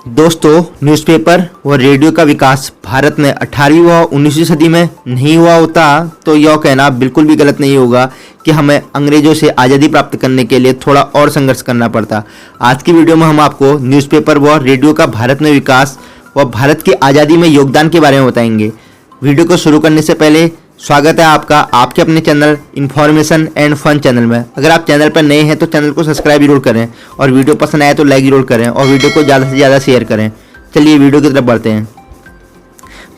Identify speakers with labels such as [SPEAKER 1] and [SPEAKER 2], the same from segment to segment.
[SPEAKER 1] दोस्तों, न्यूज़पेपर व रेडियो का विकास भारत में 18वीं व 19वीं सदी में नहीं हुआ होता तो यह कहना बिल्कुल भी गलत नहीं होगा कि हमें अंग्रेजों से आज़ादी प्राप्त करने के लिए थोड़ा और संघर्ष करना पड़ता। आज की वीडियो में हम आपको न्यूज़पेपर व रेडियो का भारत में विकास व भारत की आज़ादी में योगदान के बारे में बताएंगे। वीडियो को शुरू करने से पहले स्वागत है आपका आपके अपने channel information and fun channel में। अगर आप चैनल पर नए हैं तो चैनल को सब्सक्राइब जरूर करें और वीडियो पसंद आए तो लाइक जरूर करें और वीडियो को ज़्यादा से ज़्यादा शेयर करें। चलिए वीडियो की तरफ बढ़ते हैं।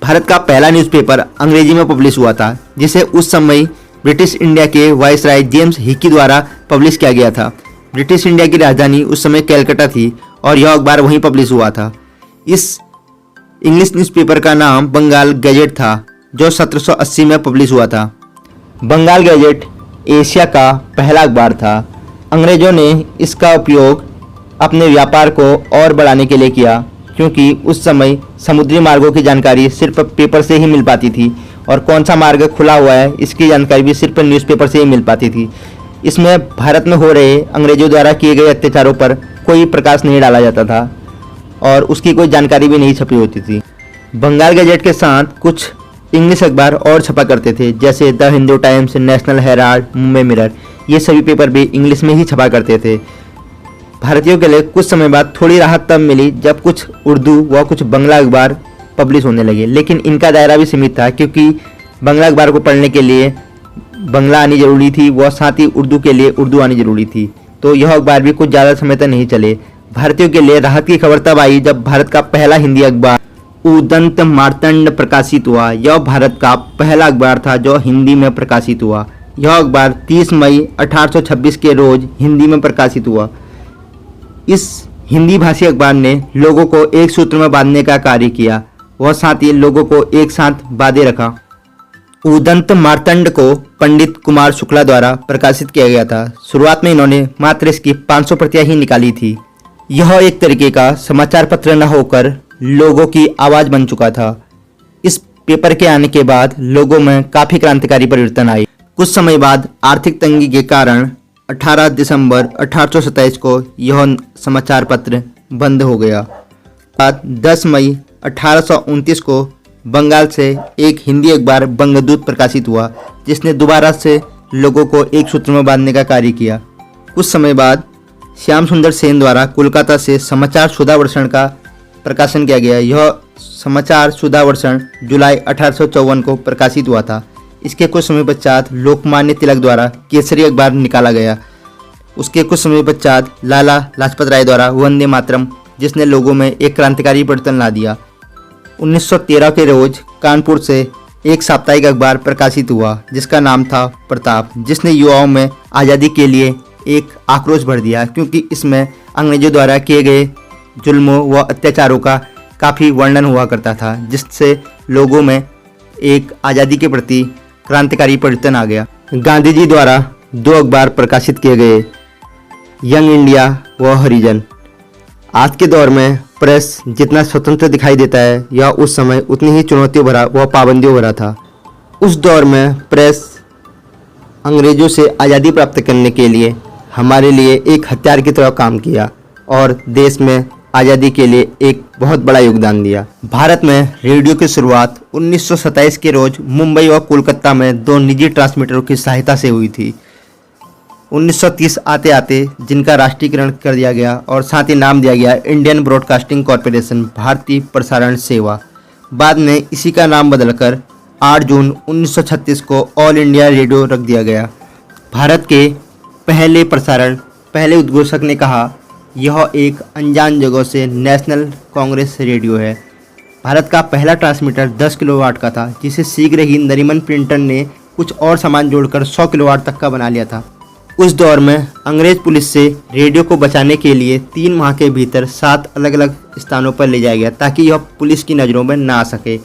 [SPEAKER 1] भारत का पहला न्यूज़पेपर अंग्रेजी में पब्लिश हुआ था, जिसे उस समय ब्रिटिश इंडिया के वाइसराय जेम्स हिकी द्वारा पब्लिश किया गया था। ब्रिटिश इंडिया की राजधानी उस समय कैलकाटा थी और यह अखबार वहीं पब्लिश हुआ था। इस इंग्लिश न्यूज़पेपर का नाम बंगाल गैजेट था, जो 1780 में पब्लिश हुआ था। बंगाल गैजेट एशिया का पहला अखबार था। अंग्रेजों ने इसका उपयोग अपने व्यापार को और बढ़ाने के लिए किया, क्योंकि उस समय समुद्री मार्गों की जानकारी सिर्फ पेपर से ही मिल पाती थी और कौन सा मार्ग खुला हुआ है इसकी जानकारी भी सिर्फ न्यूज़पेपर से ही मिल पाती थी। इसमें भारत में हो रहे अंग्रेजों द्वारा किए गए अत्याचारों पर कोई प्रकाश नहीं डाला जाता था और उसकी कोई जानकारी भी नहीं छपी होती थी। बंगाल गैजेट के साथ कुछ इंग्लिश अखबार और छपा करते थे, जैसे the Hindu times, national Herald, Mumbai mirror. ये सभी पेपर भी इंग्लिश में ही छपा करते थे। भारतीयों के लिए कुछ समय बाद थोड़ी राहत तब मिली जब कुछ उर्दू व कुछ बंगला अखबार पब्लिश होने लगे, लेकिन इनका दायरा भी सीमित था, क्योंकि बंगला अखबार को पढ़ने के लिए बंगला आनी जरूरी थी व साथ ही उर्दू के लिए उर्दू आनी जरूरी थी। तो यह अखबार भी कुछ ज़्यादा समय तक नहीं चले। भारतीयों के लिए राहत की खबर तब आई जब भारत का पहला हिंदी अखबार उदंत मार्तंड प्रकाशित हुआ। यह भारत का पहला अखबार था जो हिंदी में प्रकाशित हुआ। यह अखबार 30 मई 1826 के रोज हिंदी में प्रकाशित हुआ। इस हिंदी भाषी अखबार ने लोगों को एक सूत्र में बांधने का कार्य किया व साथ ही लोगों को एक साथ बांधे रखा। उदंत मार्तंड को पंडित कुमार शुक्ला द्वारा प्रकाशित किया गया था। शुरुआत में इन्होंने मात्र इसकी 500 प्रतियां ही निकाली थी। यह एक तरीके का समाचार पत्र न होकर लोगों की आवाज बन चुका था। इस पेपर के आने के बाद लोगों में काफी क्रांतिकारी परिवर्तन आए। कुछ समय बाद आर्थिक तंगी के कारण 18 दिसंबर 1827 को यह समाचार पत्र बंद हो गया। 10 मई 1829 को बंगाल से एक हिंदी अखबार बंगदूत प्रकाशित हुआ, जिसने दोबारा से लोगों को एक सूत्र में बांधने का कार्य किया। कुछ समय बाद श्याम सुंदर सेन द्वारा कोलकाता से समाचार सुधावर्षण का प्रकाशन किया गया। यह समाचार सुधावर्षण जुलाई 1854 को प्रकाशित हुआ था। इसके कुछ समय पश्चात लोकमान्य तिलक द्वारा केसरी अखबार निकाला गया। उसके कुछ समय पश्चात लाला लाजपत राय द्वारा वंदे मातरम, जिसने लोगों में एक क्रांतिकारी परिवर्तन ला दिया। 1913 के रोज कानपुर से एक साप्ताहिक अखबार प्रकाशित हुआ, जिसका नाम था प्रताप, जिसने युवाओं में आज़ादी के लिए एक आक्रोश भर दिया, क्योंकि इसमें अंग्रेजों द्वारा किए गए जुल्मों व अत्याचारों का काफ़ी वर्णन हुआ करता था, जिससे लोगों में एक आज़ादी के प्रति क्रांतिकारी परिवर्तन आ गया। गांधी जी द्वारा 2 अखबार प्रकाशित किए गए, यंग इंडिया व हरिजन। आज के दौर में प्रेस जितना स्वतंत्र दिखाई देता है, यह उस समय उतनी ही चुनौतियों भरा व पाबंदियों भरा था। उस दौर में प्रेस अंग्रेजों से आज़ादी प्राप्त करने के लिए हमारे लिए एक हथियार की तरह काम किया और देश में आज़ादी के लिए एक बहुत बड़ा योगदान दिया। भारत में रेडियो की शुरुआत 1927 के रोज मुंबई और कोलकाता में 2 निजी ट्रांसमीटरों की सहायता से हुई थी। 1930 आते आते जिनका राष्ट्रीयकरण कर दिया गया और साथ ही नाम दिया गया इंडियन ब्रॉडकास्टिंग कॉरपोरेशन, भारतीय प्रसारण सेवा। बाद में इसी का नाम बदलकर 8 जून 1936 को ऑल इंडिया रेडियो रख दिया गया। भारत के पहले उद्घोषक ने कहा, यह एक अनजान जगह से नेशनल कांग्रेस रेडियो है। भारत का पहला ट्रांसमीटर 10 किलोवाट का था, जिसे शीघ्र ही नरीमन प्रिंटन ने कुछ और सामान जोड़कर 100 किलोवाट तक का बना लिया था। उस दौर में अंग्रेज पुलिस से रेडियो को बचाने के लिए 3 माह के भीतर 7 अलग अलग स्थानों पर ले जाया गया, ताकि यह पुलिस की नज़रों में ना आ सके।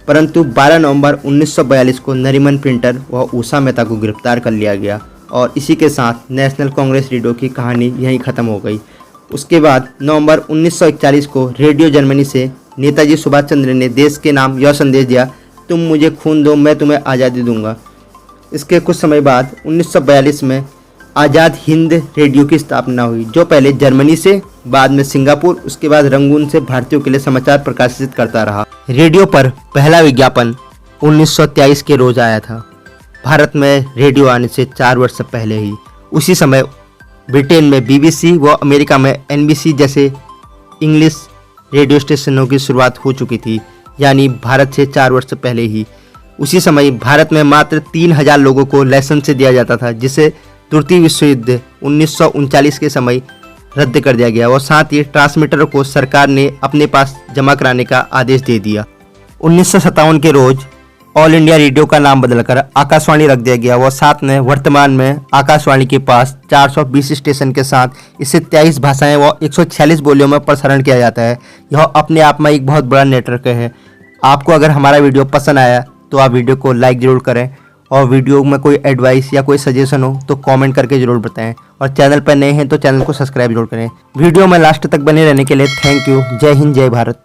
[SPEAKER 1] परंतु 12 नवंबर 1942 को नरीमन प्रिंटर व उषा मेहता को गिरफ्तार कर लिया गया और इसी के साथ नेशनल कांग्रेस रेडियो की कहानी यहीं ख़त्म हो गई। उसके बाद नवंबर 1941 को रेडियो जर्मनी से नेताजी सुभाष चंद्र ने देश के नाम यह संदेश दिया, तुम मुझे खून दो, मैं तुम्हें आज़ादी दूंगा। इसके कुछ समय बाद 1942 में आज़ाद हिंद रेडियो की स्थापना हुई, जो पहले जर्मनी से बाद में सिंगापुर, उसके बाद रंगून से भारतीयों के लिए समाचार प्रकाशित करता रहा। रेडियो पर पहला विज्ञापन 1923 के रोज आया था। भारत में रेडियो आने से 4 वर्ष पहले ही उसी समय ब्रिटेन में BBC व अमेरिका में NBC जैसे इंग्लिश रेडियो स्टेशनों की शुरुआत हो चुकी थी, यानी भारत से 4 वर्ष पहले ही। उसी समय भारत में मात्र 3000 लोगों को लाइसेंस दिया जाता था, जिसे तृतीय विश्व युद्ध 1939 के समय रद्द कर दिया गया और साथ ही ट्रांसमीटर को सरकार ने अपने पास जमा कराने का आदेश दे दिया। 1957 के रोज ऑल इंडिया रेडियो का नाम बदलकर आकाशवाणी रख दिया गया और साथ में वर्तमान में आकाशवाणी के पास 420 स्टेशन के साथ इसे 23 भाषाएं व 146 बोलियों में प्रसारण किया जाता है। यह अपने आप में एक बहुत बड़ा नेटवर्क है। आपको अगर हमारा वीडियो पसंद आया तो आप वीडियो को लाइक ज़रूर करें और वीडियो में कोई एडवाइस या कोई सजेशन हो तो कमेंट करके ज़रूर बताएं और चैनल पर नए हैं तो चैनल को सब्सक्राइब जरूर करें। वीडियो में लास्ट तक बने रहने के लिए थैंक यू। जय हिंद, जय भारत।